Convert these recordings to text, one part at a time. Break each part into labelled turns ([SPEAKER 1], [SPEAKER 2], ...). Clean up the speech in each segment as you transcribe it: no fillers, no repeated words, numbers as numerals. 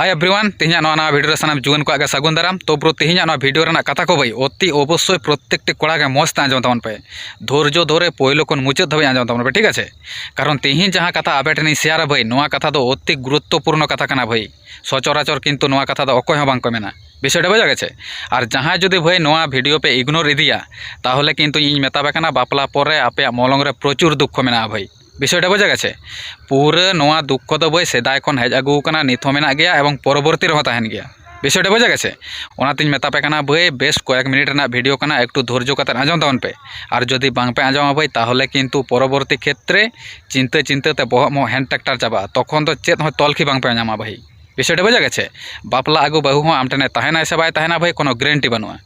[SPEAKER 1] Hi everyone तेहना नवा video सानाम जुआन को सागुन दाराम तो ब्रो तेहना भिडियो कथा को भाई अति अवश्य प्रत्येकटी कड़ा मस्त आंजम तबन पे धैर्य धरे पहले खन मुचाद धाबी आंजम तबन पे ठीक है। कारण तेहन जहाँ कथा आबे ठेन शेयर भाई नवा कथा दो अति गुरुत्वपूर्ण कथा कना भाई सचराचर किंतु नवा कथा दो अकय बांग को मेना विषय बुझा गेছে और जहाँ जुदी भाई नवा भिडियो पे इग्नोर इदिया ताहले किंतु इन मेताबे कना बापला परे आपे मलंग रे प्रचुर दुख मेना भाई विषय बुझा गेছে पूरा नवा दुख दो भाई सेदाय खन हेज आगू कना निथ मेना गया एवं परवर्ती रह तहन गया विषय बुझा गेছে ओनातिन मेतापे कना भाई बेस कयेक मिनिट रना भिडियो कना एकटू धैर्य कते आंजम तबन पे और जदि बांग पे आंजमा भाई ताहले किंतु परवर्ती क्षेत्रे चिंता चिंताते बहम हैंड ट्रैक्टर चाबा तखन तो चेत तलखी बांग पे नामा भाई विषय बुझा गेছে बापला आगू बहु आम ठेने तहना से बाय तहना भाई कोनो ग्रेंटी बनुआ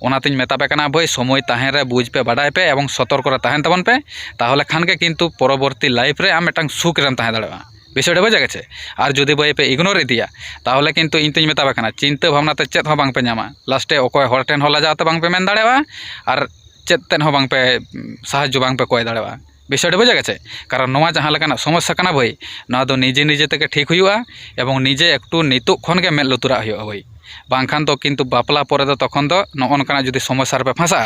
[SPEAKER 1] ओनातिन मेतापे कना भाई समय तहन रे बुझ पे बाडाय पे एवं सतर्क रे तहन तबन पे ताहले खान के किंतु परवर्ती लाइफ रे आम मिदटांग सुख रेम तहन दाड़ेबा विषय बुझा गेছে और जदि भाई पे इग्नोर इदिया ताहले किंतु इन तिन मेताबे कना चिंता भावनाते चेत बांग पे नामा लास्टे अकय हर ठेन हो लाजाते बांग पे मेन दाड़ेबा और चेत तेन हो बांग पे साहाय्य बांग पे कय दाड़ेबा विषय बुझा गेছে कारण नवा जहाँ लेकाना समस्या कना भाई ना दो निजे निजे तेके ठीक हुआ एवं निजे एकटू नितुक खन के मेद लुतुरा हुआ भाई बांखान तो किंतु बापला परे दो तखन दो नगनकाना जुदी समस्या पे फंसा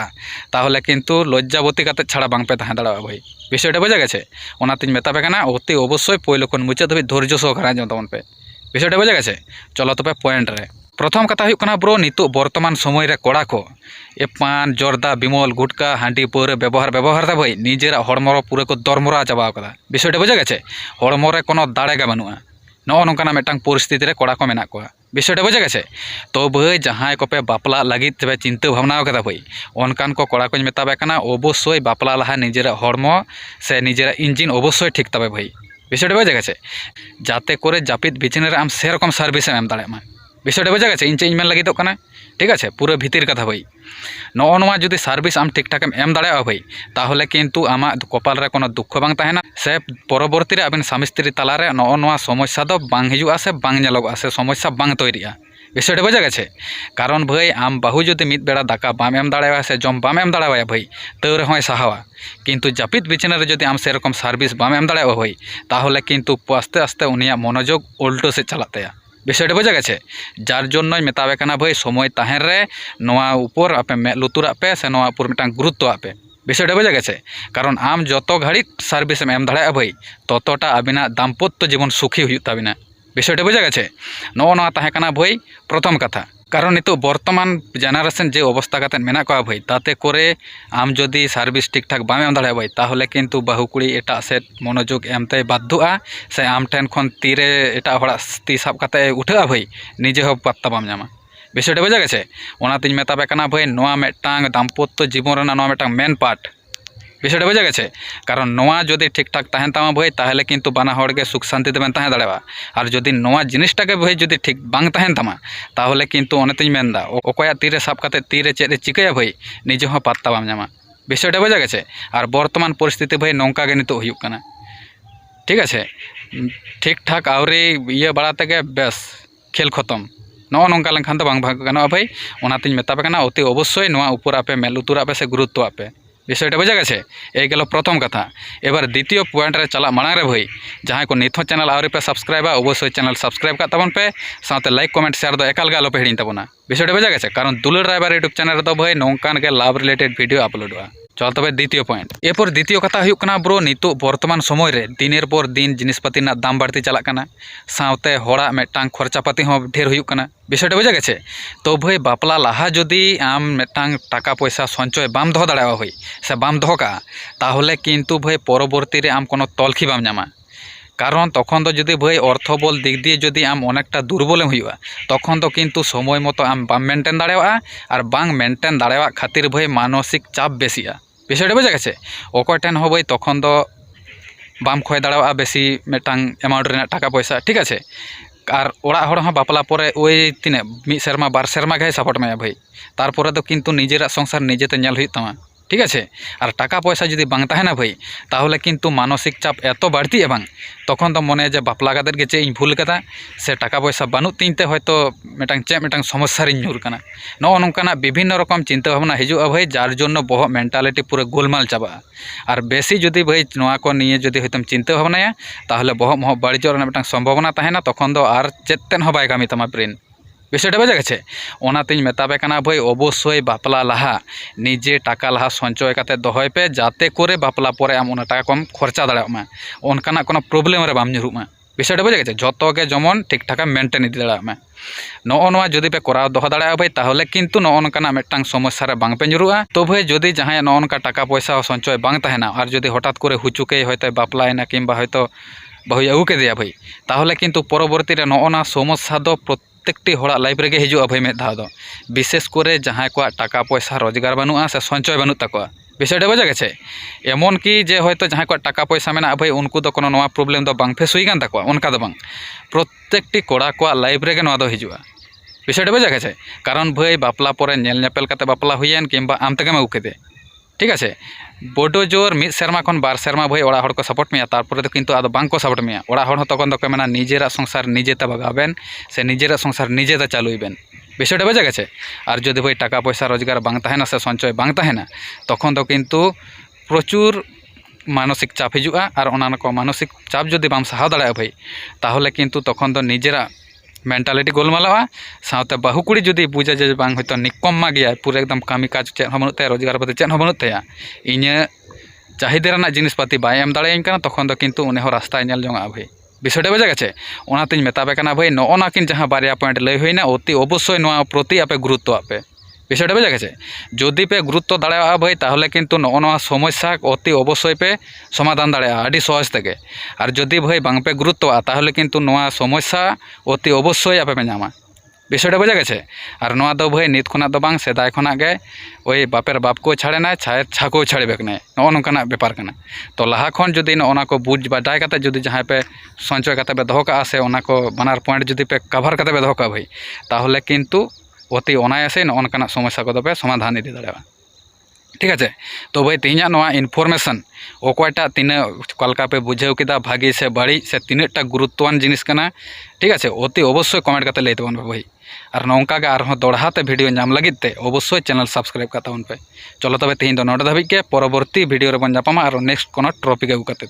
[SPEAKER 1] ताहले किंतु लज्जाबती काते छाड़ा बांग पे तहन दाड़ा भाई विषय बुझा गेছে ओनातिन मेतापे कना अति अवश्य पहले खन मुचाद धाबी धैर्य सहकारे आंजम तबन पे विषय बुझा गेছে चलो तबे पॉइंट रे प्रथम कथा हुई कना ब्रो नितो बर्तमान समय रे कोड़ा को ए पान जर्दा बिमल गुटका हांडी पौरे व्यवहार दा भाई निजेरा हड़मो पूरे को दरमरा चाबा कदा विषय बुझा गेছে हड़मो रे कोनो दाड़े गे बानुआ नगो नंकाना मिदटांग परिस्थिति रे कोड़ा को मेना कोआ विषय बुझा गेছে तो भाई जहाँ को पे बापला लगित तबे चिंता भावना कदा भाई अनकान को कोड़ा को मेताबे कना अवश्य बापला लहा निजेरा हड़मो से निजेरा इंजिन अवश्य ठीक तबे भाई विषय बुझा गेছে जाते करे जापित बिछाना रे आम सेरकम सार्विस एम दाड़ेमा विषय बुझा गेছে इन चेज मेन लगी तो कना ठीक है पूरा भीतर कथा भाई नगो जुदी सार्विस आम ठीक ठाक एम दाड़ा भाई ताहले किंतु आमा कपाल रे कोनो दुख बांग तहना से परवर्ती रे आबिन स्वामी स्त्री तालारे नगो समस्या दो बांग हिजुआ से बांग नेलोगा से समस्या बांग तैरिया विषय बुझा गेছে कारण भाई आम बाहु जुदी मिद बेड़ा दाका बाम एम दाड़ा से जम बाम एम दाड़ा भाई तौ रहोय साहावा किंतु जापित बिछाना रे जुदी आम सेरकम सार्विस बाम एम दाड़ा भाई ताहले किंतु आस्ते आस्ते उनिया मनोयोग उल्टो से चलात ताया विषय बुझा गेছে जार जन्य मेताबे कना भाई समय तहन रे नोआ ऊपर आपे मेद लुतुरा पे से नोआ ऊपर मिदटांग गुरुत्व आपे विषय बुझा गेছে कारण आम जतो घड़ी सार्विस एम दाड़ा भाई ततटा आबिना दाम्पत्य जीवन सुखी हुई ताबिना विषय बुझा गेছে नगो नोआ तहे कना भाई प्रथम कथा कारण नितो बर्तमान जेनारेशन जे अवस्था काते मेना को भाई ताते करे आम जदि सार्विस ठीक ठाक बाम एम दाड़ा भाई ताहले किंतु बाहु कुड़ी एटा से मनोयोग एमते बाध्युआ से आम ठेन खन तीरे एटा हड़ा ती साब काते उठा भाई निजे हो पत्ता बाम नामा विषय बुझा गेছে ओनातिन मेताबे कना भाई नोआ मिदटांग दाम्पत्य जीवन रेना नोआ मिदटांग मेन पार्ट विषय बुझा गेছে कारण नोआ जदि ठीक ठाक तहन तामा भाई ताहले किंतु बाना हड़ के सुख शांति तेबेन तहन दाड़ेबा और जदि नोआ जिनिसटा के भाई जदि ठीक बांग तहन तामा ताहले किंतु ओनेतिन मेनदा अकया तीरे साब काते तीरे चेद चिकाया भाई निजे हो पत्ता बाम नामा विषय बुझा गेছে और बर्तमान परिस्थिति भाई नौका गे नितो हुयुग कना ठीक है ठीक ठाक आवरी ये बड़ा तेगे बेस खेल खत्म नगो नौका लेनखान तो बांग भाग गानोआ भाई ओनातिन मेताबे कना अति अवश्य नोआ ऊपर आपे मेद लुतुरा पे से गुरुत्व आपे विषय बुझा गेছে ए गेलो प्रथम कथा एबार द्वितीय पॉइंट रे चला मांग रे भाई जहाँ को निथ चैनल आवरी पे सब्सक्राइब अवश्य चैनल सब्सक्राइब का तबन पे साथे लाइक कमेंट शेयर दो एकाल गालो पे हिड़िन तबना विषय बुझा गेছে कारण दुलर ड्राइवर यूट्यूब चैनल रे भाई नौकान के लाभ रिलेटेड वीडियो अपलोडवा चल तब द्वितीय पॉइंट एरपर द्वितीय कथा हुयुग कना ब्रो नितो बर्तमान समय रे दिनेर पर दिन जिनिसपाती ना दाम बाड़ती चला कना सावते होड़ा मिदटांग खर्चापाती हो ढेर हुयुग कना विषय बुझा गेছে तो भाई बापला लहा जदि आम मिदटांग टाका पैसा संचय बाम दोहो दाड़ेवा भाई से बाम दोहो का ताहले किंतु भाई परवर्ती रे आम कोनो तलखी बाम नामा कारण तखन तो जदि भाई अर्थबल दिक दिए जदि आम अनेकटा दुर्बल हुआ तखन तो किंतु समय मतो आम बाम मेनटेन दाड़ेवा और बांग मेनटेन दाड़ेवा खातिर भाई मानसिक चाप बेसिया विषय बुझा गेছে अकय ठेन हो भाई तखन तो बाम खय दाड़ेवा बेसी मिदटांग एमाउंट रेना टाका पैसा ठीक है और ओड़ा हड़ हो बापला परे ओई तिने मिद सेरमा बार सेरमा गे सपोर्ट मेया भाई तारपरे तो किंतु निजेरा संसार निजेते नेल हुई तमा ঠিক আছে। আর টাকা পয়সা যদি বাং তাহেনা ভাই তাহলে কিন্তু মানসিক চাপ এত বাড়তিᱜᱼᱟ বাং তখন তো মনে যে বাপলা কাদের গে চেয়ে ভুল কাदा से টাকা পয়সা বানুক তিনতে হয়তো মিটাং সমস্যা রিং ᱧᱩᱨ কানা ᱱᱚᱜᱼᱚ ᱱᱚᱝᱠᱟᱱᱟᱜ বিভিন্ন রকম চিন্তা ভাবনা হিজুᱜᱼᱟ ভাই যার জন্য বহগ মেন্টালিটি পুরো গোলমাল চাবাᱜᱼᱟ আর বেশি যদি ভাই নোয়া কো নিয়ে যদি হয়তোম চিন্তা ভাবনায়া তাহলে বহগ মহগ বাড়িজᱚᱜ ᱨᱮᱱᱟᱜ মিটাং সম্ভাবনা তাহেনা তখন তো আর চেতেন হবাই কামি তামা ব্রেন বিষয়টা বোঝা গেছে। ওনাতেই মেতাবে কানা ভাই অবশ্যই বাপলা লাহা নিজে টাকা লাহা সঞ্চয় কাতে দহয় পে যাতে করে বাপলা পরে আম ওনা টাকা কম খরচা দাঁড়াও মা অনকানা কোনো প্রবলেম রে বাম ᱧᱩᱨᱩᱜ মা বিষয়টা বোঝা গেছে। যত গে যেমন ঠিকঠাক মেনটেন ইদি দাঁড়াও মা ᱱᱚᱜᱼᱚ ᱱᱚᱣᱟ যদি পে করাও দহ দাঁড়াও ভাই তাহলে কিন্তু ᱱᱚᱜᱼᱚ ᱱᱚᱝᱠᱟᱱᱟᱜ মিটাং সমস্যা রে বাং পে ᱧᱩᱨᱩᱜᱼᱟ। তো ভাই যদি জাহায় ᱱᱚᱜᱼᱚ ᱱᱚᱝᱠᱟ টাকা পয়সা সঞ্চয় বাং তাহেনা আর যদি হঠাৎ করে হুচুকে হয়তো বাপলায়না কিংবা হয়তো বাহুই আগু কেদেয়া ভাই তাহলে কিন্তু পরবর্তী রে ᱱᱚᱜᱼᱚ ᱱᱚᱣᱟ সমস্যা ᱫᱚ প্রত্যেকটি হড়াগ লাইফ রেগে হিজুᱜᱼᱟ ভাই মেদ ধাও ᱫᱚ বিশেষ করে জাহায় কো টাকা পয়সা রোজগার বানুᱜᱼᱟ সে সঞ্চয় বানুᱜ তাকোয়া বিষয়টা বোঝা গেছে। এমন কি যে হয়তো জাহায় কো টাকা পয়সা মেনা ভাই উনকু ᱫᱚ কোনো নোয়া প্রবলেম ᱫᱚ বাং ফেস ᱦᱩᱭ ᱠᱟᱱ ᱛᱟᱠᱚᱣᱟ ᱚᱱᱠᱟ ᱫᱚ ᱵᱟᱝ প্রত্যেকটি কড়া কোয়া লাইফ রেগে নোয়া ᱫᱚ হিজুᱜᱼᱟ বিষয়টা বোঝা গেছে। কারণ ভাই বাপলা পরে নেল নেপেল কাতে বাপলা হুইয়েন কিংবা আম তেগেম আগু কেদে ঠিক আছে বড় জোর মিদ সেরমা খন বার সেরমা ভাই ওড়া হড় কো সাপোর্ট মেয়া তারপরে তো কিন্তু আদো বাং কো সাপোর্ট মেয়া ওড়া হড় তখন তো মেনা নিজেরা সংসার নিজেতে বাগাবেন সে নিজেরা সংসার নিজেতে চালুইবেন বিষয়টা বোঝা গেছে। আর যদি ভাই টাকা পয়সা রোজগার বাং তাহেনা সে সঞ্চয় বাং তাহেনা তখন তো কিন্তু প্রচুর মানসিক চাপ হিজুগᱼᱟ আর ওনা কো মানসিক চাপ যদি বাম সাহাও দাঁড়ায় ভাই তাহলে কিন্তু তখন তো নিজেরা মেন্টালিটি গোলমালᱚᱜᱼᱟ সাথে বাহু কুড়ি যদি বুঝা যে বাং হয়তো নিকম্মা গিয়া পুরো একদম কামি কাজ চেদ হো বানুত তায়া রোজগার পাতি চেদ হো বানুত তায়া ইᱧ চাহিদা ᱨᱮᱱᱟᱜ জিনিসপাতি বাই এম দাঁড়াইᱧ কানা তখন তো কিন্তু উনি হো রাস্তায় নেল জংᱼᱟ ভাই বিষয়টা বোঝা গেছে। ওনাতেই মেতাবে কানা ভাই ᱱᱚᱜᱼᱚ ᱱᱚᱣᱟ ᱠᱤᱱ ᱡᱟᱦᱟᱸ ᱵᱟᱨᱭᱟ পয়েন্ট লই হইনা অতি অবশ্যই নোয়া প্রতি আপে গুরুত্ব আপে বিষয়টা বোঝা গেছে। যদি পে গুরুত্ব দাঁড়াওয়া ভাই তাহলে কিন্তু ᱱᱚᱜᱼᱚ ᱱᱚᱣᱟ সমস্যা অতি অবশ্যই পে সমাধান দাঁড়ায় আডি সহজ থেকে আর যদি ভাই বাং পে গুরুত্বआ তাহলে কিন্তু নোয়া সমস্যা অতি অবশ্যই আপে পে ᱧᱟᱢᱟ বিষয়টা বোঝা গেছে। আর নোয়া ᱫᱚ ভাই নিত খোনা ᱫᱚ বাং সেদাই খোনা গে ওই বাপের বাপ কো ছাড়ে না ছায়ের ছাকো ছাড়ে বেক নাই ᱱᱚᱜᱼᱚ ᱱᱚᱝᱠᱟᱱᱟᱜ ব্যাপার কানা। তো লাহা খন যদি ᱱᱚᱜᱼᱚ ᱠᱚ বুঝ বাডাই কাতে যদি জাহায় পে সঞ্চয় কাতে বে দহো কাছে ওনা কো বানার পয়েন্ট যদি পে কভার কাতে বে দহো কা ভাই তাহলে কিন্তু অতি অনায়াসে ᱱᱚᱜᱼᱚ ᱱᱚᱝᱠᱟᱱᱟᱜ সমস্যা কো ᱫᱚᱯᱮ সমাধান ইদি দাঁড়াওয়া ঠিক আছে। তো ভাই তেহিᱧᱟᱜ নোয়া ইনফরমেশন অকয়টা তিনা কলকা পে বুঝাও কিদা ভাগি সে বাড়ি সে তিনাটা গুরুত্ববান জিনিস কানা ঠিক আছে অতি অবশ্যই কমেন্ট কাতে লই তাবন ভাই আর নংকা গে আর দড়হাতে ভিডিও নাম লাগিত তে অবশ্যই চ্যানেল সাবস্ক্রাইব কাতাবন পে। চলো তবে তেহিñ ᱫᱚ ᱱᱚᱰᱮ ᱫᱷᱟᱹᱵᱤᱡ ᱜᱮ পরবর্তী ভিডিও রে বন ᱧᱟᱯᱟᱢᱟ আর নেক্সট কোন টপিক আগু কাতে।